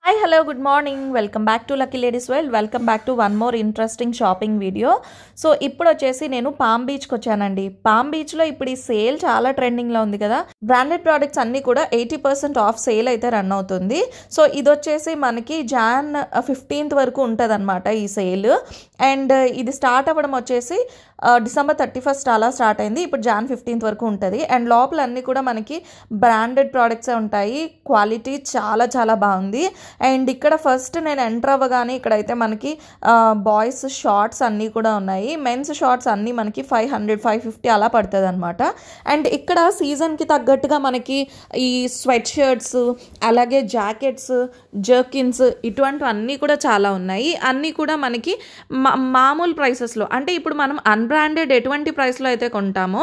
Hi, hello, good morning. Welcome back to Lucky Ladies World. Welcome back to one more interesting shopping video. So ఇప్పుడు వచ్చేసి నేను palm బీచ్కి వచ్చానండి. Palm బీచ్లో ఇప్పుడు ఈ సేల్ చాలా ట్రెండింగ్లో ఉంది కదా. బ్రాండెడ్ ప్రోడక్ట్స్ అన్నీ కూడా 80% ఆఫ్ సేల్ అయితే రన్ అవుతుంది. సో ఇది వచ్చేసి మనకి Jan 15th వరకు ఉంటుంది అనమాట ఈ సేల్. అండ్ ఇది స్టార్ట్ అవ్వడం వచ్చేసి December 31st అలా స్టార్ట్ అయింది. ఇప్పుడు Jan 15th వరకు ఉంటుంది. అండ్ లోపల అన్నీ కూడా మనకి బ్రాండెడ్ ప్రోడక్ట్సే ఉంటాయి. క్వాలిటీ చాలా చాలా బాగుంది. అండ్ ఇక్కడ ఫస్ట్ నేను ఎంటర్ అవ్వగానే ఇక్కడైతే మనకి బాయ్స్ షార్ట్స్ అన్నీ కూడా ఉన్నాయి. మెన్స్ షార్ట్స్ అన్నీ మనకి 500-550 అలా పడుతుంది అనమాట. అండ్ ఇక్కడ సీజన్కి తగ్గట్టుగా మనకి ఈ స్వెట్ షర్ట్స్, అలాగే జాకెట్స్, జర్కిన్స్ ఇటువంటివన్నీ కూడా చాలా ఉన్నాయి. అన్నీ కూడా మనకి మామూలు ప్రైసెస్లో, అంటే ఇప్పుడు మనం అన్బ్రాండెడ్ ఎటువంటి ప్రైస్లో అయితే కొంటామో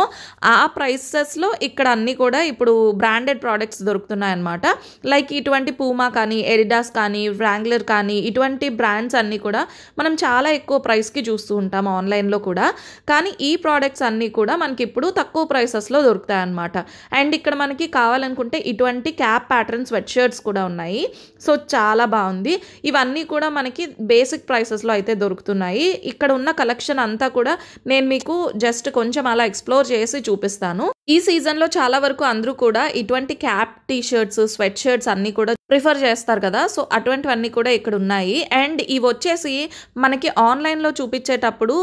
ఆ ప్రైసెస్లో ఇక్కడ అన్నీ కూడా ఇప్పుడు బ్రాండెడ్ ప్రోడక్ట్స్ దొరుకుతున్నాయి అన్నమాట. లైక్ ఇటువంటి పూమా కానీ, ఎడిడాస్ కానీ, వ్రాంగ్లర్ కానీ ఇటువంటి బ్రాండ్స్ అన్నీ కూడా మనం చాలా ఎక్కువ ప్రైస్కి చూస్తూ ఉంటాం ఆన్లైన్లో కూడా. కానీ ఈ ప్రోడక్ట్స్ అన్నీ కూడా మనకి ఇప్పుడు తక్కువ ప్రైసెస్లో దొరుకుతాయి అన్నమాట. అండ్ ఇక్కడ మనకి కావాలనుకుంటే ఇటువంటి క్యాప్ ప్యాటర్న్ స్వెట్ షర్ట్స్ కూడా ఉన్నాయి. సో చాలా బాగుంది. ఇవన్నీ కూడా మనకి బేసిక్ ప్రైసెస్లో అయితే దొరుకుతున్నాయి. ఇక్కడ ఉన్న కలెక్షన్ అంతా కూడా నేను మీకు జస్ట్ కొంచెం అలా ఎక్స్ప్లోర్ చేసి చూపిస్తాను. ఈ సీజన్లో చాలా వరకు అందరూ కూడా ఇటువంటి cap T shirts, sweat shirts అన్నీ కూడా ప్రిఫర్ చేస్తారు కదా. సో అటువంటివన్నీ కూడా ఇక్కడ ఉన్నాయి. అండ్ ఇవి వచ్చేసి మనకి ఆన్లైన్లో చూపించేటప్పుడు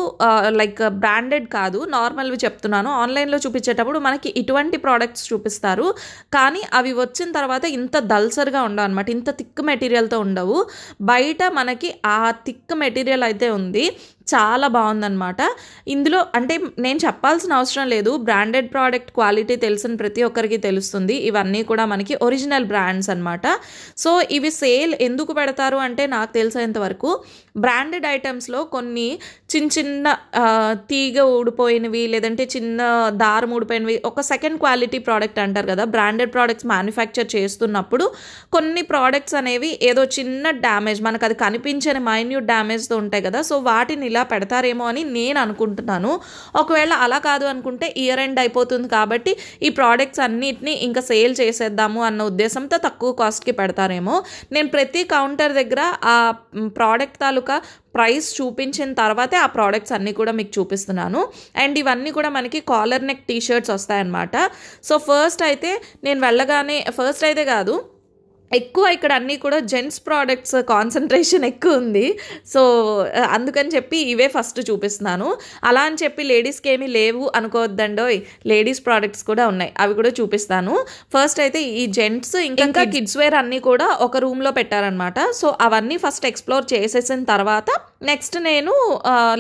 లైక్ బ్రాండెడ్ కాదు, నార్మల్వి చెప్తున్నాను. ఆన్లైన్లో చూపించేటప్పుడు మనకి ఇటువంటి ప్రోడక్ట్స్ చూపిస్తారు, కానీ అవి వచ్చిన తర్వాత ఇంత దల్సర్గా ఉండవు అనమాట. ఇంత థిక్ మెటీరియల్తో ఉండవు. బయట మనకి ఆ థిక్ మెటీరియల్ అయితే ఉంది. చాలా బాగుందన్నమాట. ఇందులో అంటే నేను చెప్పాల్సిన అవసరం లేదు, బ్రాండెడ్ ప్రోడక్ట్ క్వాలిటీ తెలిసిన ప్రతి ఒక్కరికి తెలుస్తుంది. ఇవన్నీ కూడా మనకి ఒరిజినల్ బ్రాండ్స్ అనమాట. సో ఇవి సేల్ ఎందుకు పెడతారు అంటే నాకు తెలిసేంత వరకు బ్రాండెడ్ ఐటమ్స్లో కొన్ని చిన్న తీగ ఊడిపోయినవి, లేదంటే చిన్న దారం ఊడిపోయినవి, ఒక సెకండ్ క్వాలిటీ ప్రోడక్ట్ అంటారు కదా. బ్రాండెడ్ ప్రోడక్ట్స్ మ్యానుఫ్యాక్చర్ చేస్తున్నప్పుడు కొన్ని ప్రోడక్ట్స్ అనేవి ఏదో చిన్న డ్యామేజ్, మనకు అది కనిపించని మైన్యూట్ డ్యామేజ్తో ఉంటాయి కదా. సో వాటిని ఇలా పెడతారేమో అని నేను అనుకుంటున్నాను. ఒకవేళ అలా కాదు అనుకుంటే ఇయర్ ఎండ్ అయిపోతుంది కాబట్టి ఈ ప్రోడక్ట్స్ అన్నిటిని ఇంకా సేల్ చేసేద్దాము అన్న ఉద్దేశంతో తక్కువ కాస్ట్కి పెడతారేమో. నేను ప్రతి కౌంటర్ దగ్గర ఆ ప్రోడక్ట్ తాలూకా ప్రైస్ చూపించిన తర్వాతే ఆ ప్రోడక్ట్స్ అన్నీ కూడా మీకు చూపిస్తున్నాను. అండ్ ఇవన్నీ కూడా మనకి కాలర్ నెక్ టీ షర్ట్స్ వస్తాయన్నమాట. సో ఫస్ట్ అయితే నేను వెళ్ళగానే, ఫస్ట్ అయితే కాదు, ఎక్కువ ఇక్కడ అన్నీ కూడా జెంట్స్ ప్రోడక్ట్స్ కాన్సన్ట్రేషన్ ఎక్కువ ఉంది. సో అందుకని చెప్పి ఇవే ఫస్ట్ చూపిస్తున్నాను. అలా అని చెప్పి లేడీస్కి ఏమీ లేవు అనుకోవద్దండోయ్, లేడీస్ ప్రోడక్ట్స్ కూడా ఉన్నాయి, అవి కూడా చూపిస్తాను. ఫస్ట్ అయితే ఈ జెంట్స్ ఇంకా కిడ్స్ వేర్ అన్నీ కూడా ఒక రూమ్లో పెట్టారనమాట. సో అవన్నీ ఫస్ట్ ఎక్స్ప్లోర్ చేసేసిన తర్వాత నెక్స్ట్ నేను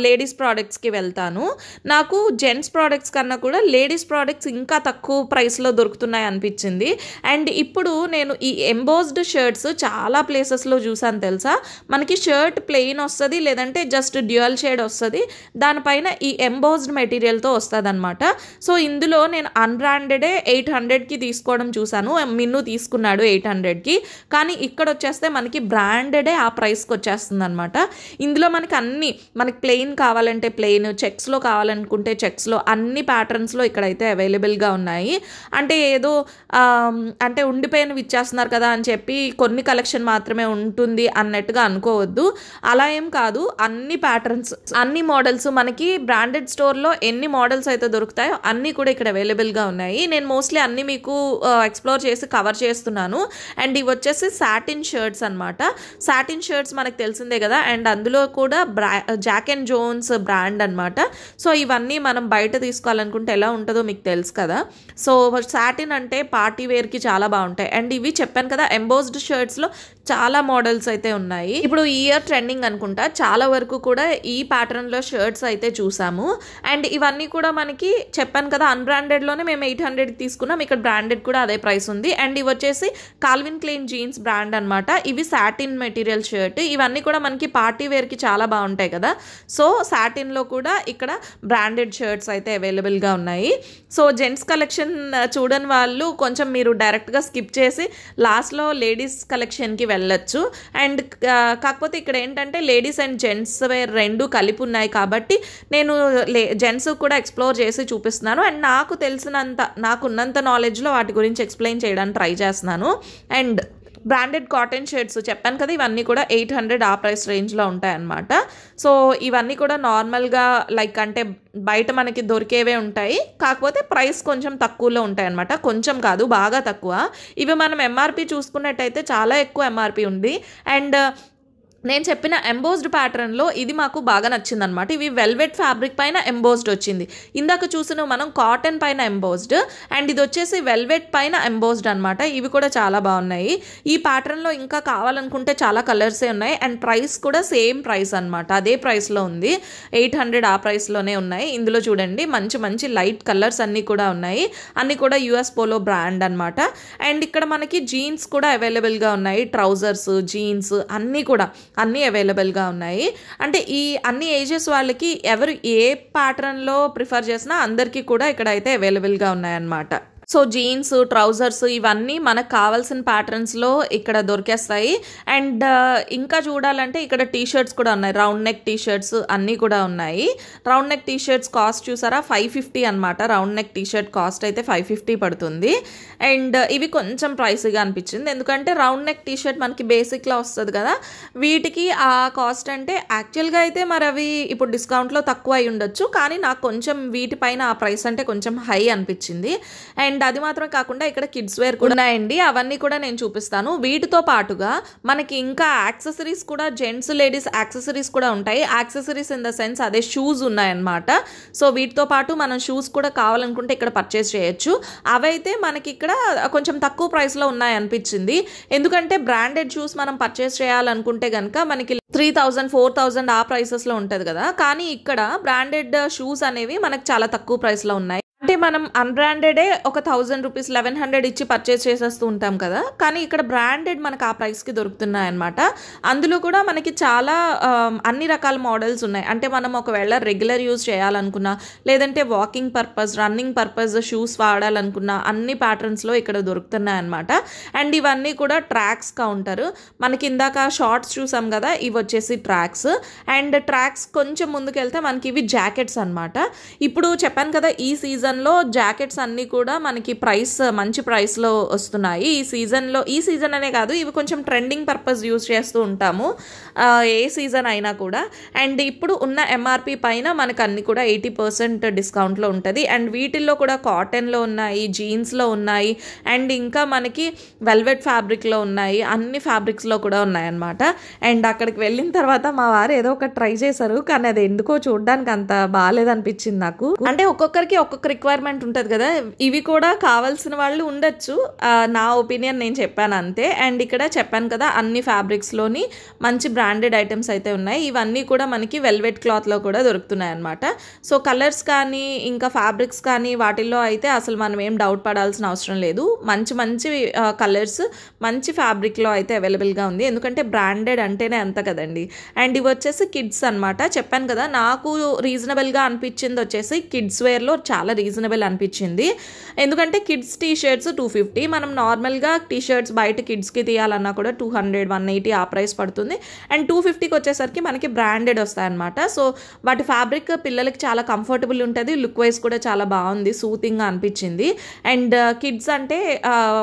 లేడీస్ ప్రోడక్ట్స్కి వెళ్తాను. నాకు జెంట్స్ ప్రోడక్ట్స్ కన్నా కూడా లేడీస్ ప్రోడక్ట్స్ ఇంకా తక్కువ ప్రైస్లో దొరుకుతున్నాయి అనిపించింది. అండ్ ఇప్పుడు నేను ఈ ఎంబోస్డ్ షర్ట్స్ చాలా ప్లేసెస్లో చూసాను తెలుసా. మనకి షర్ట్ ప్లెయిన్ వస్తుంది, లేదంటే జస్ట్ డ్యూయల్ షేడ్ వస్తుంది, దానిపైన ఈ ఎంబోస్డ్ మెటీరియల్తో వస్తుంది అనమాట. సో ఇందులో నేను అన్బ్రాండెడే 800కి తీసుకోవడం చూసాను. మిన్ను తీసుకున్నాడు 800కి, కానీ ఇక్కడ వచ్చేస్తే మనకి బ్రాండెడే ఆ ప్రైస్కి వచ్చేస్తుంది అనమాట. ఇందులో మనకి అన్ని, మనకి ప్లెయిన్ కావాలంటే ప్లెయిన్, చెక్స్లో కావాలనుకుంటే చెక్స్లో, అన్ని ప్యాటర్న్స్లో ఇక్కడైతే అవైలబుల్గా ఉన్నాయి. అంటే ఏదో అంటే ఉండిపోయినవి ఇచ్చేస్తున్నారు కదా అని చెప్పి కొన్ని కలెక్షన్ మాత్రమే ఉంటుంది అన్నట్టుగా అనుకోవద్దు. అలా ఏం కాదు, అన్ని ప్యాటర్న్స్, అన్ని మోడల్స్ మనకి బ్రాండెడ్ స్టోర్లో ఎన్ని మోడల్స్ అయితే దొరుకుతాయో అన్నీ కూడా ఇక్కడ అవైలబుల్గా ఉన్నాయి. నేను మోస్ట్లీ అన్నీ మీకు ఎక్స్ప్లోర్ చేసి కవర్ చేస్తున్నాను. అండ్ ఇవి వచ్చేసి సాటిన్ షర్ట్స్ అనమాట. సాటిన్ షర్ట్స్ మనకు తెలిసిందే కదా. అండ్ అందులో కూడా జాక్ అండ్ జోన్స్ బ్రాండ్ అనమాట. సో ఇవన్నీ మనం బయట తీసుకోవాలనుకుంటే ఎలా ఉంటుందో మీకు తెలుసు కదా. సో సాటిన్ అంటే పార్టీ వేర్కి చాలా బాగుంటాయి. అండ్ ఇవి చెప్పాను కదా, ఎంబోస్డ్ షర్ట్స్లో చాలా మోడల్స్ అయితే ఉన్నాయి. ఇప్పుడు ఈ ఇయర్ ట్రెండింగ్ అనుకుంటా, చాలా వరకు కూడా ఈ ప్యాటర్న్లో షర్ట్స్ అయితే చూసాము. అండ్ ఇవన్నీ కూడా మనకి చెప్పాను కదా, అన్బ్రాండెడ్లోనే మేము 800కి తీసుకున్నాం. ఇక్కడ బ్రాండెడ్ కూడా అదే ప్రైస్ ఉంది. అండ్ ఇవి వచ్చేసి కాల్విన్ క్లెయిన్ జీన్స్ బ్రాండ్ అనమాట. ఇవి సాటిన్ మెటీరియల్ షర్ట్. ఇవన్నీ కూడా మనకి పార్టీ వేర్కి చాలా బాగుంటాయి కదా. సో సాటిన్లో కూడా ఇక్కడ బ్రాండెడ్ షర్ట్స్ అయితే అవైలబుల్గా ఉన్నాయి. సో జెంట్స్ కలెక్షన్ చూడని వాళ్ళు కొంచెం మీరు డైరెక్ట్గా స్కిప్ చేసి లాస్ట్లో లేడీస్ కలెక్షన్కి వెళ్ళొచ్చు. అండ్ కాకపోతే ఇక్కడ ఏంటంటే లేడీస్ అండ్ జెంట్స్ వేర్ రెండు కలిపి ఉన్నాయి కాబట్టి నేను జెంట్స్ కూడా ఎక్స్ప్లోర్ చేసి చూపిస్తున్నాను. అండ్ నాకు తెలిసినంత, నాకున్నంత నాలెడ్జ్లో వాటి గురించి ఎక్స్ప్లెయిన్ చేయడానికి ట్రై చేస్తున్నాను. అండ్ బ్రాండెడ్ కాటన్ షర్ట్స్ చెప్పాను కదా, ఇవన్నీ కూడా 800 ఆ ప్రైస్ రేంజ్లో ఉంటాయన్నమాట. సో ఇవన్నీ కూడా నార్మల్గా లైక్ అంటే బయట మనకి దొరికేవే ఉంటాయి, కాకపోతే ప్రైస్ కొంచెం తక్కువలో ఉంటాయి అన్నమాట. కొంచెం కాదు, బాగా తక్కువ. ఇవి మనం ఎంఆర్పి చూసుకున్నట్టయితే చాలా ఎక్కువ ఎంఆర్పి ఉంది. అండ్ నేను చెప్పిన ఎంబోస్డ్ ప్యాటర్న్లో ఇది మాకు బాగా నచ్చింది అనమాట. ఇవి వెల్వెట్ ఫ్యాబ్రిక్ పైన ఎంబోస్డ్ వచ్చింది. ఇందాక చూసిన మనం కాటన్ పైన ఎంబోస్డ్, అండ్ ఇది వచ్చేసి వెల్వెట్ పైన ఎంబోస్డ్ అనమాట. ఇవి కూడా చాలా బాగున్నాయి. ఈ ప్యాటర్న్లో ఇంకా కావాలనుకుంటే చాలా కలర్సే ఉన్నాయి. అండ్ ప్రైస్ కూడా సేమ్ ప్రైస్ అనమాట, అదే ప్రైస్లో ఉంది. 800 ఆ ప్రైస్లోనే ఉన్నాయి. ఇందులో చూడండి మంచి మంచి లైట్ కలర్స్ అన్నీ కూడా ఉన్నాయి. అన్నీ కూడా యూఎస్ పోలో బ్రాండ్ అనమాట. అండ్ ఇక్కడ మనకి జీన్స్ కూడా అవైలబుల్గా ఉన్నాయి. ట్రౌజర్స్, జీన్స్ అన్నీ అవైలబుల్గా ఉన్నాయి. అంటే ఈ అన్ని ఏజెస్ వాళ్ళకి ఎవరు ఏ ప్యాటర్న్లో ప్రిఫర్ చేసినా అందరికీ కూడా ఇక్కడ అయితే అవైలబుల్గా ఉన్నాయన్నమాట. సో జీన్స్, ట్రౌజర్స్ ఇవన్నీ మనకు కావాల్సిన ప్యాటర్న్స్లో ఇక్కడ దొరికేస్తాయి. అండ్ ఇంకా చూడాలంటే ఇక్కడ టీషర్ట్స్ కూడా ఉన్నాయి. రౌండ్ నెక్ టీషర్ట్స్ అన్నీ కూడా ఉన్నాయి. రౌండ్ నెక్ టీషర్ట్స్ కాస్ట్ చూసారా, 550 అనమాట. రౌండ్ నెక్ టీషర్ట్ కాస్ట్ అయితే 550 పడుతుంది. అండ్ ఇవి కొంచెం ప్రైస్గా అనిపించింది, ఎందుకంటే రౌండ్ నెక్ టీషర్ట్ మనకి బేసిక్లో వస్తుంది కదా, వీటికి ఆ కాస్ట్ అంటే యాక్చువల్గా అయితే మరి అవి ఇప్పుడు డిస్కౌంట్లో తక్కువ అయి ఉండొచ్చు, కానీ నాకు కొంచెం వీటిపైన ఆ ప్రైస్ అంటే కొంచెం హై అనిపించింది. అండ్ అది మాత్రమే కాకుండా ఇక్కడ కిడ్స్ వేర్ కూడా ఉన్నాయండి, అవన్నీ కూడా నేను చూపిస్తాను. వీటితో పాటుగా మనకి ఇంకా యాక్సెసరీస్ కూడా, జెంట్స్ లేడీస్ యాక్సెసరీస్ కూడా ఉంటాయి. యాక్సెసరీస్ ఇన్ ద సెన్స్ అదే షూస్ ఉన్నాయన్నమాట. సో వీటితో పాటు మనం షూస్ కూడా కావాలనుకుంటే ఇక్కడ పర్చేస్ చేయొచ్చు. అవైతే మనకి ఇక్కడ కొంచెం తక్కువ ప్రైస్లో ఉన్నాయి అనిపించింది, ఎందుకంటే బ్రాండెడ్ షూస్ మనం పర్చేస్ చేయాలనుకుంటే కనుక మనకి 3000, 4000 ఆ ప్రైసెస్లో ఉంటుంది కదా, కానీ ఇక్కడ బ్రాండెడ్ షూస్ అనేవి మనకు చాలా తక్కువ ప్రైస్లో ఉన్నాయి. అంటే మనం అన్బ్రాండెడే ఒక 1000 రూపీస్ 1100 ఇచ్చి పర్చేస్ చేసేస్తూ ఉంటాం కదా, కానీ ఇక్కడ బ్రాండెడ్ మనకు ఆ ప్రైస్కి దొరుకుతున్నాయి అనమాట. అందులో కూడా మనకి చాలా అన్ని రకాల మోడల్స్ ఉన్నాయి. అంటే మనం ఒకవేళ రెగ్యులర్ యూజ్ చేయాలనుకున్నా, లేదంటే walking purpose, running purpose shoes వాడాలనుకున్నా అన్ని ప్యాటర్న్స్లో ఇక్కడ దొరుకుతున్నాయి అనమాట. అండ్ ఇవన్నీ కూడా ట్రాక్స్ కౌంటర్. మనకి ఇందాక షార్ట్స్ చూసాం కదా, ఇవి వచ్చేసి ట్రాక్స్. అండ్ ట్రాక్స్ కొంచెం ముందుకెళ్తే మనకి ఇవి జాకెట్స్ అనమాట. ఇప్పుడు చెప్పాను కదా, ఈ సీజన్లో జాకెట్స్ అన్నీ కూడా మనకి మంచి ప్రైస్లో వస్తున్నాయి. ఈ సీజన్ అనే కాదు, ఇవి కొంచెం ట్రెండింగ్ పర్పస్ యూజ్ చేస్తూ ఉంటాము ఏ సీజన్ అయినా కూడా. అండ్ ఇప్పుడు ఉన్న ఎంఆర్పి పైన మనకు అన్ని కూడా 80% డిస్కౌంట్లో ఉంటుంది. అండ్ వీటిల్లో కూడా కాటన్లో ఉన్నాయి, జీన్స్లో ఉన్నాయి, అండ్ ఇంకా మనకి వెల్వెట్ ఫ్యాబ్రిక్లో ఉన్నాయి, అన్ని ఫ్యాబ్రిక్స్లో కూడా ఉన్నాయన్నమాట. అండ్ అక్కడికి వెళ్ళిన తర్వాత మా వారు ఏదో ఒక ట్రై చేశారు, కానీ అది ఎందుకో చూడడానికి అంత బాగాలేదనిపించింది నాకు. అంటే ఒక్కొక్కరికి ఒక్కొక్క రిక్వైర్మెంట్ ఉంటుంది కదా, ఇవి కూడా కావాల్సిన వాళ్ళు ఉండొచ్చు, నా ఒపీనియన్ నేను చెప్పాను అంతే. అండ్ ఇక్కడ చెప్పాను కదా, అన్ని ఫ్యాబ్రిక్స్లోని మంచి బ్రాండెడ్ ఐటమ్స్ అయితే ఉన్నాయి. ఇవన్నీ కూడా మనకి వెల్వెట్ క్లాత్లో కూడా దొరుకుతున్నాయి అనమాట. సో కలర్స్ కానీ ఇంకా ఫ్యాబ్రిక్స్ కానీ వాటిల్లో అయితే అసలు మనం ఏం డౌట్ పడాల్సిన అవసరం లేదు. మంచి మంచి కలర్స్ మంచి ఫ్యాబ్రిక్లో అయితే అవైలబుల్గా ఉంది, ఎందుకంటే బ్రాండెడ్ అంటేనే అంత కదండి. అండ్ ఇవి వచ్చేసి కిడ్స్ అనమాట. చెప్పాను కదా, నాకు రీజనబుల్గా అనిపించింది వచ్చేసి కిడ్స్ వేర్లో చాలా రీజనబుల్ అనిపించింది, ఎందుకంటే కిడ్స్ టీషర్ట్స్ 250, మనం నార్మల్గా టీషర్ట్స్ బయట కిడ్స్కి తీయాలన్నా కూడా 200, 180 ఆ ప్రైస్ పడుతుంది. అండ్ 250కి వచ్చేసరికి మనకి బ్రాండెడ్ వస్తాయన్నమాట. సో వాటి ఫ్యాబ్రిక్ పిల్లలకి చాలా కంఫర్టబుల్ ఉంటుంది, లుక్ వైజ్ కూడా చాలా బాగుంది, సూతింగ్గా అనిపించింది. అండ్ కిడ్స్ అంటే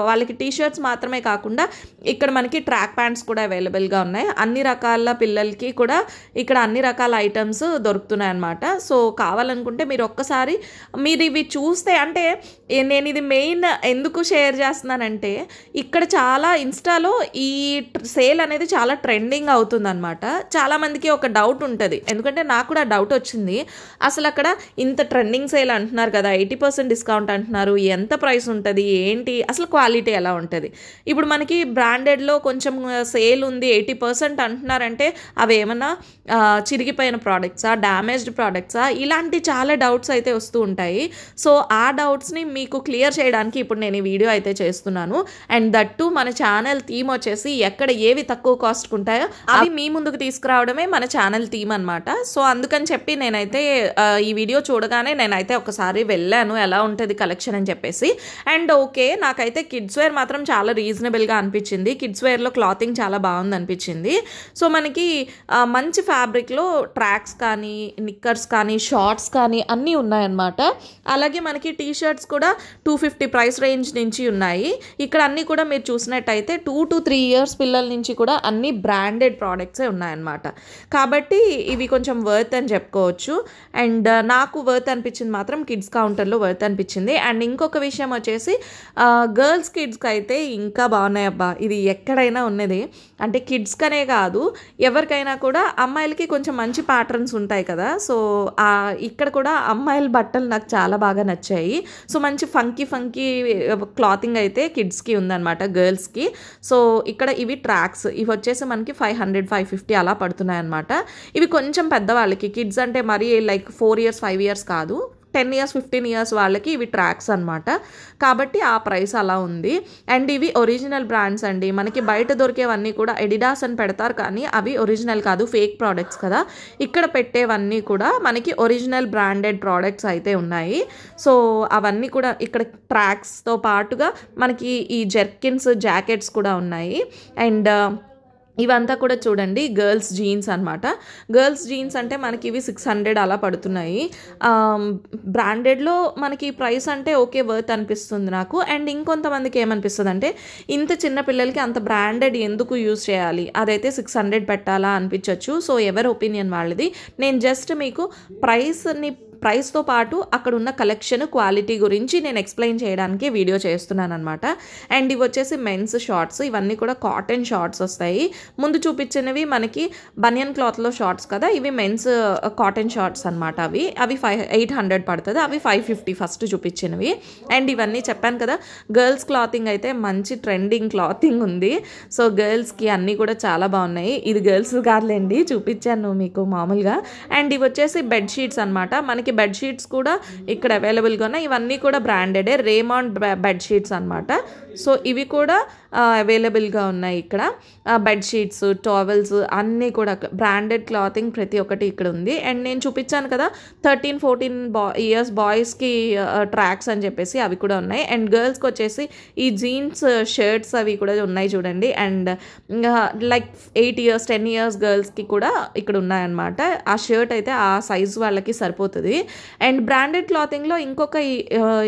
వాళ్ళకి టీషర్ట్స్ మాత్రమే కాకుండా ఇక్కడ మనకి ట్రాక్ ప్యాంట్స్ కూడా అవైలబుల్గా ఉన్నాయి. అన్ని రకాల పిల్లలకి కూడా ఇక్కడ అన్ని రకాల ఐటమ్స్ దొరుకుతున్నాయి అన్నమాట. సో కావాలనుకుంటే మీరు ఒక్కసారి మీరు ఇవి చూస్తే, అంటే నేను ఇది మెయిన్ ఎందుకు షేర్ చేస్తున్నానంటే ఇక్కడ చాలా ఇన్స్టాలో ఈ సేల్ అనేది చాలా ట్రెండింగ్ అవుతుంది అనమాట. చాలామందికి ఒక డౌట్ ఉంటుంది, ఎందుకంటే నాకు కూడా డౌట్ వచ్చింది, అసలు అక్కడ ఇంత ట్రెండింగ్ సేల్ అంటున్నారు కదా, 80% డిస్కౌంట్ అంటున్నారు, ఎంత ప్రైస్ ఉంటుంది ఏంటి, అసలు క్వాలిటీ ఎలా ఉంటుంది. ఇప్పుడు మనకి బ్రాండెడ్లో కొంచెం సేల్ ఉంది 80% అంటున్నారంటే అవి ఏమన్నా చిరిగిపోయిన ప్రోడక్ట్సా, డ్యామేజ్డ్ ప్రోడక్ట్సా, ఇలాంటి చాలా డౌట్స్ అయితే వస్తూ ఉంటాయి. సో ఆ డౌట్స్ని మీకు క్లియర్ చేయడానికి ఇప్పుడు నేను ఈ వీడియో అయితే చేస్తున్నాను. అండ్ దట్టు మన ఛానల్ థీమ్ వచ్చేసి ఎక్కడ ఏవి తక్కువ కాస్ట్కి ఉంటాయో అవి మీ ముందుకు తీసుకురావడమే మన ఛానల్ థీమ్ అనమాట. సో అందుకని చెప్పి నేనైతే ఈ వీడియో చూడగానే నేనైతే ఒకసారి వెళ్ళాను ఎలా ఉంటుంది కలెక్షన్ అని చెప్పేసి. అండ్ ఓకే, నాకైతే కిడ్స్ వేర్ మాత్రం చాలా రీజనబుల్గా అనిపించింది. కిడ్స్ వేర్లో క్లాతింగ్ చాలా బాగుంది అనిపించింది. సో మనకి మంచి ఫ్యాబ్రిక్లో ట్రాక్స్ కానీ, నిక్కర్స్ కానీ, షార్ట్స్ కానీ అన్నీ ఉన్నాయన్నమాట. అలాగే అలాగే మనకి టీ షర్ట్స్ కూడా 250 ప్రైస్ రేంజ్ నుంచి ఉన్నాయి. ఇక్కడ అన్నీ కూడా మీరు చూసినట్టయితే 2 to 3 ఇయర్స్ పిల్లల నుంచి కూడా అన్ని బ్రాండెడ్ ప్రోడక్ట్సే ఉన్నాయన్నమాట. కాబట్టి ఇవి కొంచెం వర్త్ అని చెప్పుకోవచ్చు. అండ్ నాకు వర్త్ అనిపించింది మాత్రం కిడ్స్ కౌంటర్లో వర్త్ అనిపించింది. అండ్ ఇంకొక విషయం వచ్చేసి గర్ల్స్ కిడ్స్కి అయితే ఇంకా బాగున్నాయి అబ్బా. ఇది ఎక్కడైనా ఉన్నది, అంటే కిడ్స్కనే కాదు ఎవరికైనా కూడా. అమ్మాయిలకి కొంచెం మంచి ప్యాటర్న్స్ ఉంటాయి కదా, సో ఇక్కడ కూడా అమ్మాయిల బట్టలు నాకు చాలా బాగా నచ్చాయి. సో మంచి ఫంకీ క్లాతింగ్ అయితే కిడ్స్కి ఉందన్నమాట, గర్ల్స్కి. సో ఇక్కడ ఇవి ట్రాక్స్, ఇవి వచ్చేసి మనకి 500-550 అలా పడుతున్నాయి అన్నమాట. ఇవి కొంచెం పెద్దవాళ్ళకి, కిడ్స్ అంటే మరీ లైక్ 4 years 5 years కాదు, 10 years 15 years వాళ్ళకి ఇవి ట్రాక్స్ అనమాట. కాబట్టి ఆ ప్రైస్ అలా ఉంది. అండ్ ఇవి ఒరిజినల్ బ్రాండ్స్ అండి. మనకి బయట దొరికేవన్నీ కూడా ఎడిడాస్ అని పెడతారు, కానీ అవి ఒరిజినల్ కాదు, ఫేక్ ప్రోడక్ట్స్ కదా. ఇక్కడ పెట్టేవన్నీ కూడా మనకి ఒరిజినల్ బ్రాండెడ్ ప్రోడక్ట్స్ అయితే ఉన్నాయి. సో అవన్నీ కూడా ఇక్కడ ట్రాక్స్తో పాటుగా మనకి ఈ జెర్కిన్స్, జాకెట్స్ కూడా ఉన్నాయి. అండ్ ఇవంతా కూడా చూడండి గర్ల్స్ జీన్స్ అనమాట. గర్ల్స్ జీన్స్ అంటే మనకి ఇవి 600 అలా పడుతున్నాయి. బ్రాండెడ్లో మనకి ప్రైస్ అంటే ఓకే వర్త్ అనిపిస్తుంది నాకు. అండ్ ఇంకొంతమందికి ఏమనిపిస్తుంది అంటే ఇంత చిన్న పిల్లలకి అంత బ్రాండెడ్ ఎందుకు యూజ్ చేయాలి, అదైతే 600 పెట్టాలా అనిపించవచ్చు. సో ఎవరి ఒపీనియన్ వాళ్ళది. నేను జస్ట్ మీకు ప్రైస్తో పాటు అక్కడ ఉన్న కలెక్షన్, క్వాలిటీ గురించి నేను ఎక్స్ప్లెయిన్ చేయడానికి వీడియో చేస్తున్నాను అనమాట. అండ్ ఇవి వచ్చేసి మెన్స్ షార్ట్స్, ఇవన్నీ కూడా కాటన్ షార్ట్స్ వస్తాయి. ముందు చూపించినవి మనకి బనియన్ క్లాత్లో షార్ట్స్ కదా, ఇవి మెన్స్ కాటన్ షార్ట్స్ అనమాట. అవి 800 పడుతుంది, అవి 550 ఫస్ట్ చూపించినవి. అండ్ ఇవన్నీ చెప్పాను కదా, గర్ల్స్ క్లాతింగ్ అయితే మంచి ట్రెండింగ్ క్లాతింగ్ ఉంది. సో గర్ల్స్కి అన్నీ కూడా చాలా బాగున్నాయి. ఇది గర్ల్స్ కాదులేండి, చూపించాను మీకు మామూలుగా. అండ్ ఇవి వచ్చేసి బెడ్షీట్స్ అనమాట. మనకి బెడ్షీట్స్ కూడా ఇక్కడ అవైలబుల్గా ఉన్నాయి. ఇవన్నీ కూడా బ్రాండెడే, రేమాండ్ బెడ్షీట్స్ అనమాట. సో ఇవి కూడా అవైలబుల్గా ఉన్నాయి ఇక్కడ. బెడ్షీట్స్, టవల్స్ అన్నీ కూడా బ్రాండెడ్ క్లాతింగ్ ప్రతి ఒక్కటి ఇక్కడ ఉంది. అండ్ నేను చూపించాను కదా 13-14 years బాయ్స్కి ట్రాక్స్ అని చెప్పేసి, అవి కూడా ఉన్నాయి. అండ్ గర్ల్స్కి వచ్చేసి ఈ జీన్స్ షర్ట్స్ అవి కూడా ఉన్నాయి చూడండి. అండ్ లైక్ 8 years 10 years గర్ల్స్కి కూడా ఇక్కడ ఉన్నాయన్నమాట. ఆ షర్ట్ అయితే ఆ సైజు వాళ్ళకి సరిపోతుంది. అండ్ బ్రాండెడ్ క్లాతింగ్లో ఇంకొక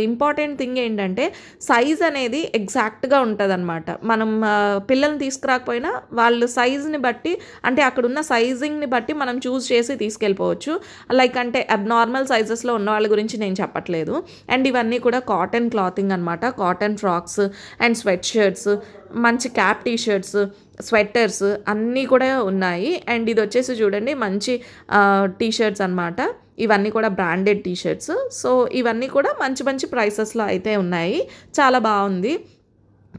ఇంపార్టెంట్ థింగ్ ఏంటంటే సైజ్ అనేది ఎగ్జాక్ట్గా ఉంటుంది అనమాట. మనం పిల్లల్ని తీసుకురాకపోయినా వాళ్ళ సైజుని బట్టి, అంటే అక్కడ ఉన్న సైజింగ్ని బట్టి మనం చూస్ చేసి తీసుకెళ్ళిపోవచ్చు. లైక్ అంటే అబ్నార్మల్ సైజెస్లో ఉన్న వాళ్ళ గురించి నేను చెప్పట్లేదు. అండ్ ఇవన్నీ కూడా కాటన్ క్లాతింగ్ అనమాట. Cotton frocks and sweat shirts, మంచి క్యాప్ టీ షర్ట్స్, స్వెటర్స్ అన్నీ కూడా ఉన్నాయి. అండ్ ఇది వచ్చేసి చూడండి మంచి టీ షర్ట్స్ అనమాట. ఇవన్నీ కూడా బ్రాండెడ్ టీ షర్ట్స్. సో ఇవన్నీ కూడా మంచి మంచి ప్రైసెస్లో అయితే ఉన్నాయి. చాలా బాగుంది.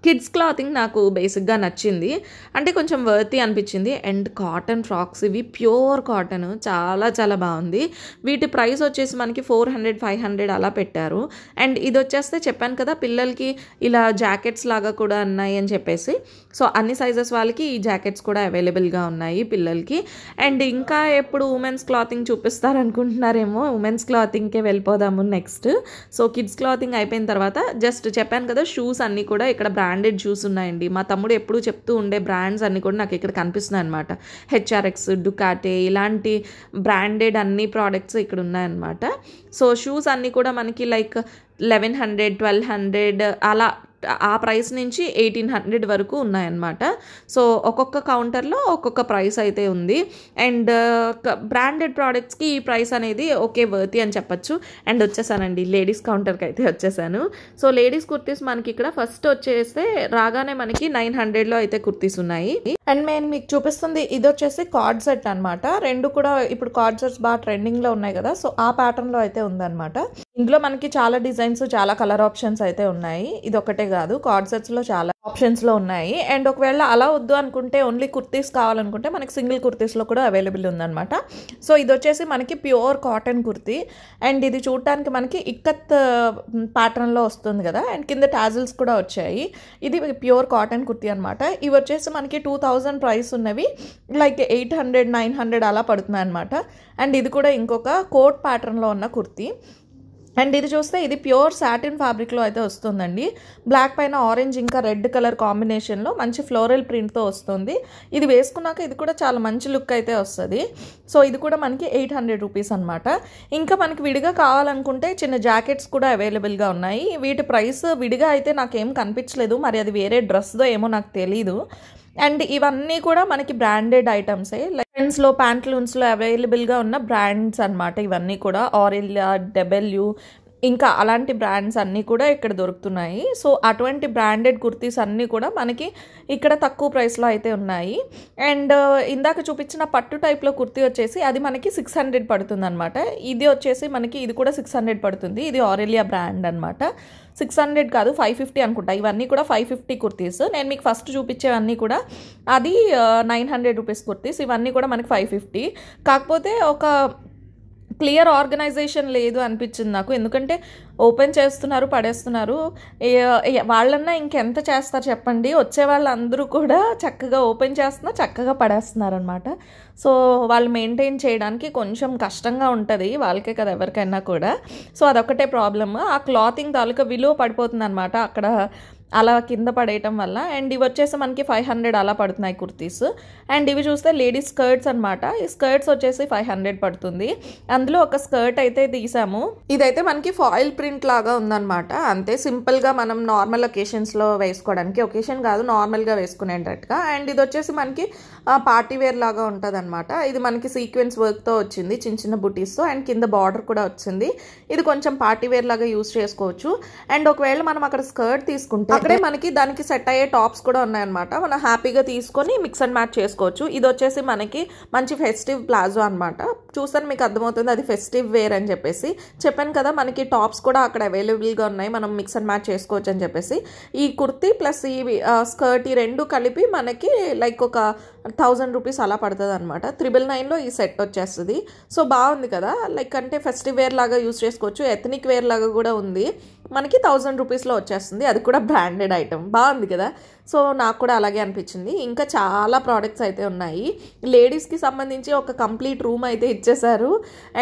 కిడ్స్ క్లాతింగ్ నాకు బేసిక్గా నచ్చింది, అంటే కొంచెం వర్తీ అనిపించింది. అండ్ కాటన్ ఫ్రాక్స్, ఇవి ప్యూర్ కాటన్, చాలా చాలా బాగుంది. వీటి ప్రైస్ వచ్చేసి మనకి 400-500 అలా పెట్టారు. అండ్ ఇది వచ్చేస్తే చెప్పాను కదా పిల్లలకి ఇలా జాకెట్స్ లాగా కూడా ఉన్నాయి అని చెప్పేసి. సో అన్ని సైజెస్ వాళ్ళకి ఈ జాకెట్స్ కూడా అవైలబుల్గా ఉన్నాయి పిల్లలకి. అండ్ ఇంకా ఎప్పుడు ఉమెన్స్ క్లాతింగ్ చూపిస్తారనుకుంటున్నారేమో, ఉమెన్స్ క్లాతింగ్కే వెళ్ళిపోదాము నెక్స్ట్. సో కిడ్స్ క్లాతింగ్ అయిపోయిన తర్వాత జస్ట్ చెప్పాను కదా షూస్ అన్నీ కూడా ఇక్కడ బ్రాండెడ్ షూస్ ఉన్నాయండి. మా తమ్ముడు ఎప్పుడూ చెప్తూ ఉండే బ్రాండ్స్ అన్నీ కూడా నాకు ఇక్కడ కనిపిస్తున్నాయి అనమాట. హెచ్ఆర్ఎక్స్, డుకాటే ఇలాంటి బ్రాండెడ్ అన్ని ప్రోడక్ట్స్ ఇక్కడ ఉన్నాయన్నమాట. సో షూస్ అన్నీ కూడా మనకి లైక్ 1100-1200 అలా ఆ ప్రైస్ నుంచి 1800 వరకు ఉన్నాయన్నమాట. సో ఒక్కొక్క కౌంటర్లో ఒక్కొక్క ప్రైస్ అయితే ఉంది. అండ్ బ్రాండెడ్ ప్రోడక్ట్స్కి ఈ ప్రైస్ అనేది ఓకే వర్తి అని చెప్పచ్చు. అండ్ వచ్చేసానండి లేడీస్ కౌంటర్కి అయితే వచ్చేసాను. సో లేడీస్ కుర్తీస్ మనకి ఇక్కడ ఫస్ట్ వచ్చేస్తే రాగానే మనకి 900లో అయితే కుర్తీస్ ఉన్నాయి. అండ్ నేను మీకు చూపిస్తుంది ఇది వచ్చేసి కార్డ్ సెట్ అనమాట. రెండు కూడా ఇప్పుడు కార్డ్ సెట్స్ బాగా ట్రెండింగ్లో ఉన్నాయి కదా, సో ఆ ప్యాటర్న్లో అయితే ఉందన్నమాట. ఇందులో మనకి చాలా డిజైన్స్, చాలా కలర్ ఆప్షన్స్ అయితే ఉన్నాయి. ఇది ఒకటే కాదు, కార్డ్ సెట్స్లో చాలా ఆప్షన్స్లో ఉన్నాయి. అండ్ ఒకవేళ అలా వద్దు అనుకుంటే ఓన్లీ కుర్తీస్ కావాలనుకుంటే మనకి సింగిల్ కుర్తీస్లో కూడా అవైలబుల్ ఉందన్నమాట. సో ఇది వచ్చేసి మనకి ప్యూర్ కాటన్ కుర్తీ. అండ్ ఇది చూడటానికి మనకి ఇక్కత్ ప్యాటర్న్లో వస్తుంది కదా, అండ్ కింద టాజిల్స్ కూడా వచ్చాయి. ఇది ప్యూర్ కాటన్ కుర్తీ అనమాట. ఇవి వచ్చేసి మనకి 2000 ప్రైస్ ఉన్నవి లైక్ 800-900 అలా పడుతున్నాయి అనమాట. అండ్ ఇది కూడా ఇంకొక కోట్ ప్యాటర్న్లో ఉన్న కుర్తీ. అండ్ ఇది చూస్తే ఇది ప్యూర్ సాటిన్ ఫ్యాబ్రిక్లో అయితే వస్తుందండి. బ్లాక్ పైన ఆరెంజ్ ఇంకా రెడ్ కలర్ కాంబినేషన్లో మంచి ఫ్లోరల్ ప్రింట్తో వస్తుంది. ఇది వేసుకున్నాక ఇది కూడా చాలా మంచి లుక్ అయితే వస్తుంది. సో ఇది కూడా మనకి 800 రూపీస్ అనమాట. ఇంకా మనకి విడిగా కావాలనుకుంటే చిన్న జాకెట్స్ కూడా అవైలబుల్గా ఉన్నాయి. వీటి ప్రైస్ విడిగా అయితే నాకేం కనిపించలేదు, మరి అది వేరే డ్రెస్దో ఏమో నాకు తెలీదు. అండ్ ఇవన్నీ కూడా మనకి బ్రాండెడ్ ఐటమ్సే, లైన్స్లో ప్యాంట్లూన్స్లో అవైలబుల్గా ఉన్న బ్రాండ్స్ అనమాట. ఇవన్నీ కూడా ఆరెల్లా, డబ్ల్యూ ఇంకా అలాంటి బ్రాండ్స్ అన్నీ కూడా ఇక్కడ దొరుకుతున్నాయి. సో అటువంటి బ్రాండెడ్ కుర్తీస్ అన్నీ కూడా మనకి ఇక్కడ తక్కువ ప్రైస్లో అయితే ఉన్నాయి. అండ్ ఇందాక చూపించిన పట్టు టైప్లో కుర్తీ వచ్చేసి అది మనకి 600 పడుతుంది అనమాట. ఇది వచ్చేసి మనకి ఇది కూడా 600 పడుతుంది. ఇది ఆరెలియా బ్రాండ్ అనమాట. 600 కాదు 550 అనుకుంటా. ఇవన్నీ కూడా 550 కుర్తీస్. నేను మీకు ఫస్ట్ చూపించేవన్నీ కూడా అది 900 రూపీస్ కుర్తీస్. ఇవన్నీ కూడా మనకి 550. కాకపోతే ఒక క్లియర్ ఆర్గనైజేషన్ లేదు అనిపించింది నాకు. ఎందుకంటే ఓపెన్ చేస్తున్నారు, పడేస్తున్నారు. వాళ్ళన్నా ఇంకెంత చేస్తారు చెప్పండి. వచ్చే వాళ్ళందరూ కూడా చక్కగా ఓపెన్ చేస్తున్నా చక్కగా పడేస్తున్నారు అనమాట. సో వాళ్ళు మెయింటైన్ చేయడానికి కొంచెం కష్టంగా ఉంటుంది, వాళ్ళకే కదా ఎవరికైనా కూడా. సో అదొకటే ప్రాబ్లమ్. ఆ క్లాతింగ్ తాలూకా విలువ పడిపోతుంది అనమాట అక్కడ అలా కింద పడేయటం వల్ల. అండ్ ఇవి వచ్చేసి మనకి 500 అలా పడుతున్నాయి కుర్తీస్. అండ్ ఇవి చూస్తే లేడీస్ స్కర్ట్స్ అనమాట. ఈ స్కర్ట్స్ వచ్చేసి 500 పడుతుంది. అందులో ఒక స్కర్ట్ అయితే తీసాము. ఇదైతే మనకి ఫాయిల్ ప్రింట్ లాగా ఉందన్నమాట. అంతే సింపుల్గా మనం నార్మల్ ఒకేషన్స్లో వేసుకోవడానికి, ఒకేషన్ కాదు నార్మల్గా వేసుకునేటట్టుగా. అండ్ ఇది వచ్చేసి మనకి పార్టీ వేర్ లాగా ఉంటుంది అనమాట. ఇది మనకి సీక్వెన్స్ వర్క్తో వచ్చింది, చిన్న చిన్న బుటీస్తో. అండ్ కింద బార్డర్ కూడా వచ్చింది. ఇది కొంచెం పార్టీ వేర్ లాగా యూజ్ చేసుకోవచ్చు. అండ్ ఒకవేళ మనం అక్కడ స్కర్ట్ తీసుకుంటే అక్కడే మనకి దానికి సెట్ అయ్యే టాప్స్ కూడా ఉన్నాయన్నమాట. మనం హ్యాపీగా తీసుకొని మిక్స్ అండ్ మ్యాచ్ చేసుకోవచ్చు. ఇది వచ్చేసి మనకి మంచి ఫెస్టివ్ ప్లాజో అనమాట. చూస్తాను మీకు అర్థమవుతుంది అది ఫెస్టివ్ వేర్ అని చెప్పేసి. చెప్పాను కదా మనకి టాప్స్ కూడా అక్కడ అవైలబుల్గా ఉన్నాయి, మనం మిక్స్ అండ్ మ్యాచ్ చేసుకోవచ్చు అని చెప్పేసి. ఈ కుర్తీ ప్లస్ ఈ స్కర్ట్ ఈ రెండు కలిపి మనకి లైక్ ఒక 1000 రూపీస్ అలా పడుతుంది అనమాట. 999లో ఈ సెట్ వచ్చేస్తుంది. సో బాగుంది కదా, లైక్ అంటే ఫెస్టివ్ వేర్ లాగా యూజ్ చేసుకోవచ్చు, ఎథనిక్ వేర్ లాగా కూడా ఉంది. మనకి 1000 రూపీస్లో వచ్చేస్తుంది, అది కూడా బ్రాండెడ్ ఐటమ్. బాగుంది కదా. సో నాకు కూడా అలాగే అనిపించింది. ఇంకా చాలా ప్రోడక్ట్స్ అయితే ఉన్నాయి. లేడీస్కి సంబంధించి ఒక కంప్లీట్ రూమ్ అయితే ఇచ్చేసారు.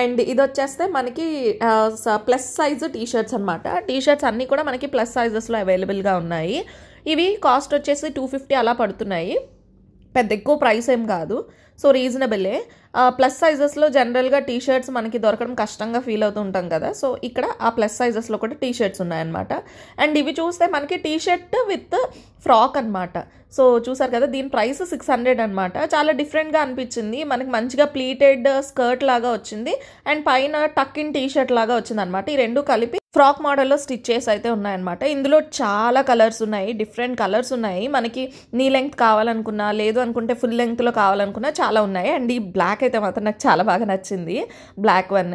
అండ్ ఇది వచ్చేస్తే మనకి ప్లస్ సైజ్ టీషర్ట్స్ అనమాట. టీషర్ట్స్ అన్నీ కూడా మనకి ప్లస్ సైజెస్లో అవైలబుల్గా ఉన్నాయి. ఇవి కాస్ట్ వచ్చేసి 250 అలా పడుతున్నాయి. పెద్ద ఎక్కువ ప్రైస్ ఏం కాదు, సో రీజనబులే. ప్లస్ సైజెస్లో జనరల్గా టీషర్ట్స్ మనకి దొరకడం కష్టంగా ఫీల్ అవుతూ ఉంటాం కదా. సో ఇక్కడ ఆ ప్లస్ సైజెస్లో కూడా టీషర్ట్స్ ఉన్నాయన్నమాట. అండ్ ఇవి చూస్తే మనకి టీషర్ట్ విత్ ఫ్రాక్ అనమాట. సో చూసారు కదా, దీని ప్రైస్ 600 అనమాట. చాలా డిఫరెంట్గా అనిపించింది. మనకి మంచిగా ప్లీటెడ్ స్కర్ట్ లాగా వచ్చింది అండ్ పైన టక్ ఇన్ టీషర్ట్ లాగా వచ్చింది అనమాట. ఈ రెండు కలిపి ఫ్రాక్ మోడల్లో స్టిచ్చెస్ అయితే ఉన్నాయన్నమాట. ఇందులో చాలా కలర్స్ ఉన్నాయి, డిఫరెంట్ కలర్స్ ఉన్నాయి. మనకి నీ లెంగ్త్ కావాలనుకున్నా, లేదు అనుకుంటే ఫుల్ లెంగ్త్లో కావాలనుకున్నా చాలా ఉన్నాయి. అండ్ ఈ బ్లాక్ అయితే మాత్రం నాకు చాలా బాగా నచ్చింది, బ్లాక్ వన్.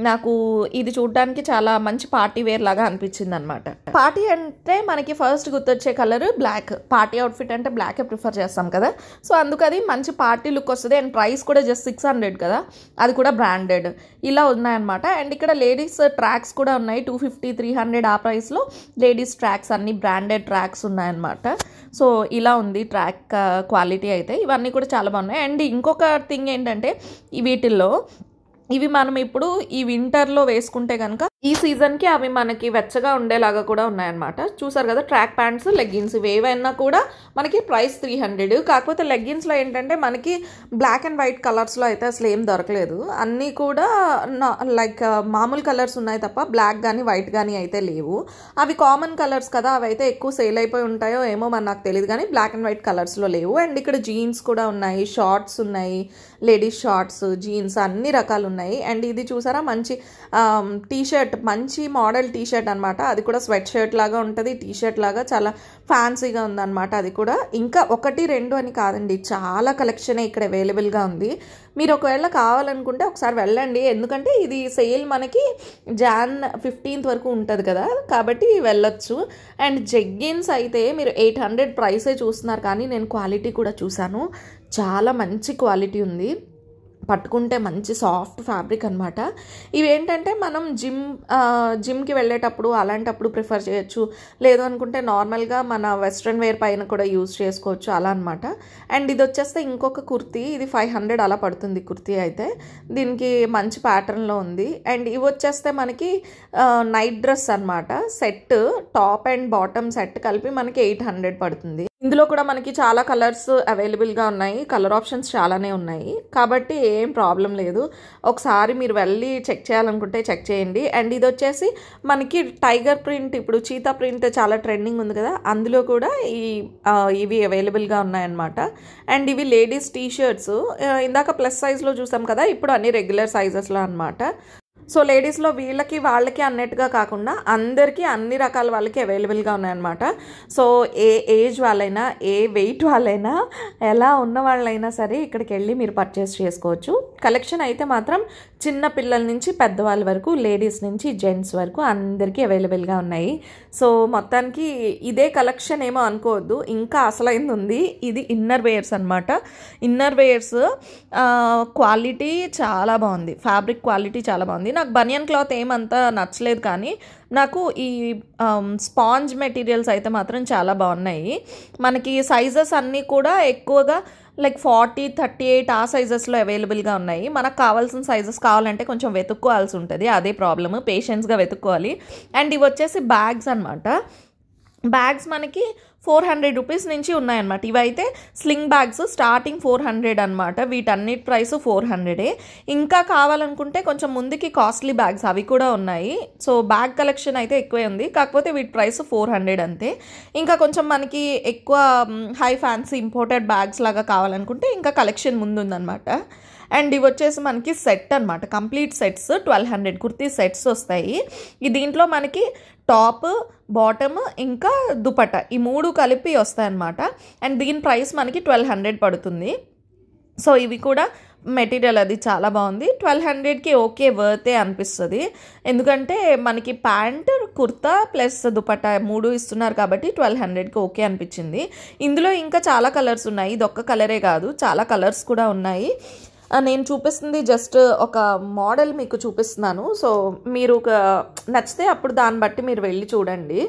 నాకు ఇది చూడడానికి చాలా మంచి పార్టీ వేర్ లాగా అనిపించింది అనమాట. పార్టీ అంటే మనకి ఫస్ట్ గుర్తొచ్చే కలర్ బ్లాక్. పార్టీ అవుట్ఫిట్ అంటే బ్లాకే ప్రిఫర్ చేస్తాం కదా. సో అందుకు అది మంచి పార్టీ లుక్ వస్తుంది. అండ్ ప్రైస్ కూడా జస్ట్ 600 కదా, అది కూడా బ్రాండెడ్. ఇలా ఉన్నాయన్నమాట. అండ్ ఇక్కడ లేడీస్ ట్రాక్స్ కూడా ఉన్నాయి, 250, 300 ఆ ప్రైస్లో లేడీస్ ట్రాక్స్ అన్ని బ్రాండెడ్ ట్రాక్స్ ఉన్నాయన్నమాట. సో ఇలా ఉంది ట్రాక్ క్వాలిటీ అయితే. ఇవన్నీ కూడా చాలా బాగున్నాయి. అండ్ ఇంకొక థింగ్ ఏంటంటే వీటిల్లో ఇవి మనం ఇప్పుడు ఈ వింటర్లో వేసుకుంటే కనుక ఈ సీజన్కి అవి మనకి వెచ్చగా ఉండేలాగా కూడా ఉన్నాయన్నమాట. చూసారు కదా, ట్రాక్ ప్యాంట్స్, లెగ్గిన్స్ ఇవి ఏవైనా కూడా మనకి ప్రైస్ 300. కాకపోతే లెగ్గిన్స్లో ఏంటంటే మనకి బ్లాక్ అండ్ వైట్ కలర్స్లో అయితే అసలు ఏం దొరకలేదు. అన్నీ కూడా లైక్ మామూలు కలర్స్ ఉన్నాయి తప్ప బ్లాక్ కానీ వైట్ కానీ అయితే లేవు. అవి కామన్ కలర్స్ కదా, అవి అయితే ఎక్కువ సేల్ అయిపోయి ఉంటాయో ఏమో మరి నాకు తెలియదు, కానీ బ్లాక్ అండ్ వైట్ కలర్స్లో లేవు. అండ్ ఇక్కడ జీన్స్ కూడా ఉన్నాయి, షార్ట్స్ ఉన్నాయి, లేడీస్ షార్ట్స్, జీన్స్ అన్ని రకాలు ఉన్నాయి. అండ్ ఇది చూసారా మంచి టీషర్ట్, మంచి మోడల్ టీషర్ట్ అనమాట. అది కూడా స్వెట్ షర్ట్ లాగా ఉంటుంది, టీషర్ట్ లాగా చాలా ఫ్యాన్సీగా ఉందన్నమాట. అది కూడా ఇంకా 1, 2 అని కాదండి, చాలా కలెక్షన్ ఇక్కడ అవైలబుల్గా ఉంది. మీరు ఒకవేళ కావాలనుకుంటే ఒకసారి వెళ్ళండి, ఎందుకంటే ఇది సేల్ మనకి Jan 15th వరకు ఉంటుంది కదా, కాబట్టి వెళ్ళొచ్చు. అండ్ జెగ్గిన్స్ అయితే మీరు 800 ప్రైసే చూస్తున్నారు, కానీ నేను క్వాలిటీ కూడా చూశాను, చాలా మంచి క్వాలిటీ ఉంది. పట్టుకుంటే మంచి సాఫ్ట్ ఫ్యాబ్రిక్ అనమాట. ఇవి ఏంటంటే మనం జిమ్కి వెళ్ళేటప్పుడు అలాంటప్పుడు ప్రిఫర్ చేయొచ్చు, లేదు అనుకుంటే నార్మల్గా మన వెస్ట్రన్ వేర్ పైన కూడా యూజ్ చేసుకోవచ్చు అలా అనమాట. అండ్ ఇది వచ్చేస్తే ఇంకొక కుర్తీ, ఇది 500 అలా పడుతుంది కుర్తీ అయితే. దీనికి మంచి ప్యాటర్న్లో ఉంది. అండ్ ఇవి వచ్చేస్తే మనకి నైట్ డ్రెస్ అనమాట, set top and bottom set కలిపి మనకి 800 పడుతుంది. ఇందులో కూడా మనకి చాలా కలర్స్ అవైలబుల్గా ఉన్నాయి, కలర్ ఆప్షన్స్ చాలానే ఉన్నాయి కాబట్టి ఏం ప్రాబ్లం లేదు. ఒకసారి మీరు వెళ్ళి చెక్ చేయాలనుకుంటే చెక్ చేయండి. అండ్ ఇది వచ్చేసి మనకి టైగర్ ప్రింట్, ఇప్పుడు చీతా ప్రింట్ చాలా ట్రెండింగ్ ఉంది కదా, అందులో కూడా ఇవి అవైలబుల్గా ఉన్నాయన్నమాట. అండ్ ఇవి లేడీస్ టీషర్ట్స్, ఇందాక ప్లస్ సైజ్లో చూసాం కదా, ఇప్పుడు అన్ని రెగ్యులర్ సైజెస్లో అనమాట. సో లేడీస్లో వీళ్ళకి వాళ్ళకి అన్నట్టుగా కాకుండా అందరికీ అన్ని రకాల వాళ్ళకి అవైలబుల్గా ఉన్నాయన్నమాట. సో ఏ ఏజ్ వాళ్ళైనా, ఏ వెయిట్ వాళ్ళైనా, ఎలా ఉన్న వాళ్ళైనా సరే ఇక్కడికి వెళ్ళి మీరు పర్చేస్ చేసుకోవచ్చు. కలెక్షన్ అయితే మాత్రం చిన్న పిల్లల నుంచి పెద్దవాళ్ళ వరకు, లేడీస్ నుంచి జెంట్స్ వరకు అందరికీ అవైలబుల్గా ఉన్నాయి. సో మొత్తానికి ఇదే కలెక్షన్ ఏమో అనుకోవద్దు, ఇంకా అసలైంది ఉంది. ఇది ఇన్నర్ వేర్స్ అనమాట. ఇన్నర్ వేర్స్ క్వాలిటీ చాలా బాగుంది, ఫ్యాబ్రిక్ క్వాలిటీ చాలా బాగుంది. నాకు బనియన్ క్లాత్ ఏమంతా నచ్చలేదు, కానీ నాకు ఈ స్పాంజ్ మెటీరియల్స్ అయితే మాత్రం చాలా బాగున్నాయి. మనకి సైజెస్ అన్నీ కూడా ఎక్కువగా లైక్ 40, 38 ఆ సైజెస్లో అవైలబుల్గా ఉన్నాయి. మనకు కావాల్సిన సైజెస్ కావాలంటే కొంచెం వెతుక్కోవాల్సి ఉంటుంది, అదే ప్రాబ్లమ్, పేషెన్స్గా వెతుక్కోవాలి. అండ్ ఇవి వచ్చేసి బ్యాగ్స్ అనమాట. బ్యాగ్స్ మనకి 400 రూపీస్ నుంచి ఉన్నాయన్నమాట. ఇవైతే స్లింగ్ బ్యాగ్స్ స్టార్టింగ్ 400 అనమాట. వీటన్నిటి ప్రైస్ 400. ఇంకా కావాలనుకుంటే కొంచెం ముందుకి కాస్ట్లీ బ్యాగ్స్ అవి కూడా ఉన్నాయి. సో బ్యాగ్ కలెక్షన్ అయితే ఎక్కువే ఉంది, కాకపోతే వీటి ప్రైస్ 400 అంతే. ఇంకా కొంచెం మనకి ఎక్కువ హై ఫ్యాన్సీ ఇంపోర్టెడ్ బ్యాగ్స్ లాగా కావాలనుకుంటే ఇంకా కలెక్షన్ ముందుందనమాట. అండ్ ఇవి వచ్చేసి మనకి సెట్ అనమాట, కంప్లీట్ సెట్స్ 1200 కుర్తీ సెట్స్ వస్తాయి. దీంట్లో మనకి టాప్, బాటమ్ ఇంకా దుపట్టా ఈ 3 కలిపి వస్తాయన్నమాట. అండ్ దీని ప్రైస్ మనకి 1200 పడుతుంది. సో ఇవి కూడా మెటీరియల్ అది చాలా బాగుంది. 1200కి ఓకే, వర్తే అనిపిస్తుంది. ఎందుకంటే మనకి ప్యాంట్, కుర్తా ప్లస్ దుపట్టా 3 ఇస్తున్నారు కాబట్టి 1200కి ఓకే అనిపించింది. ఇందులో ఇంకా చాలా కలర్స్ ఉన్నాయి, ఇది ఒక్క కలరే కాదు, చాలా కలర్స్ కూడా ఉన్నాయి. నేను చూపిస్తుంది జస్ట్ ఒక మోడల్ మీకు చూపిస్తున్నాను. సో మీరు నచ్చితే అప్పుడు దాన్ని బట్టి మీరు వెళ్ళి చూడండి.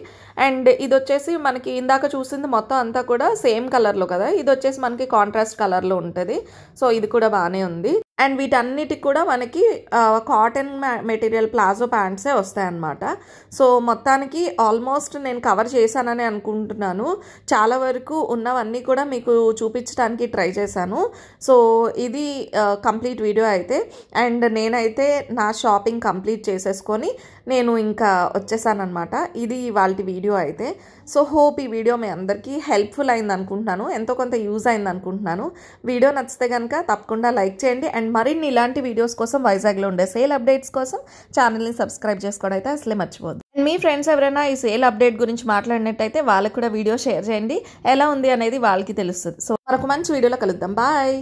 అండ్ ఇది వచ్చేసి మనకి ఇందాక చూసింది మొత్తం అంతా కూడా సేమ్ కలర్లో కదా, ఇది వచ్చేసి మనకి కాంట్రాస్ట్ కలర్లో ఉంటుంది. సో ఇది కూడా బాగానే ఉంది. అండ్ వీటన్నిటికి కూడా మనకి కాటన్ మెటీరియల్ ప్లాజో ప్యాంట్సే వస్తాయన్నమాట. సో మొత్తానికి ఆల్మోస్ట్ నేను కవర్ చేశానని అనుకుంటున్నాను. చాలా వరకు ఉన్నవన్నీ కూడా మీకు చూపించడానికి ట్రై చేశాను. సో ఇది కంప్లీట్ వీడియో అయితే. అండ్ నేనైతే నా షాపింగ్ కంప్లీట్ చేసేసుకొని నేను ఇంకా వచ్చేసానమాట. ఇది ఇవాళ వీడియో అయితే. సో హోప్ ఈ వీడియో మీ అందరికీ హెల్ప్ఫుల్ అయింది అనుకుంటున్నాను, ఎంతో కొంత యూజ్ అయింది అనుకుంటున్నాను. వీడియో నచ్చితే కనుక తప్పకుండా లైక్ చేయండి. అండ్ మరిన్ని ఇలాంటి వీడియోస్ కోసం, వైజాగ్లో ఉండే సేల్ అప్డేట్స్ కోసం ఛానల్ని సబ్స్క్రైబ్ చేసుకోవడం అయితే అసలే మర్చిపోద్దు. అండ్ మీ ఫ్రెండ్స్ ఎవరైనా ఈ సేల్ అప్డేట్ గురించి మాట్లాడినట్టయితే వాళ్ళకి కూడా వీడియో షేర్ చేయండి, ఎలా ఉంది అనేది వాళ్ళకి తెలుస్తుంది. సో మరొక మంచి వీడియోలో కలుద్దాం. బాయ్.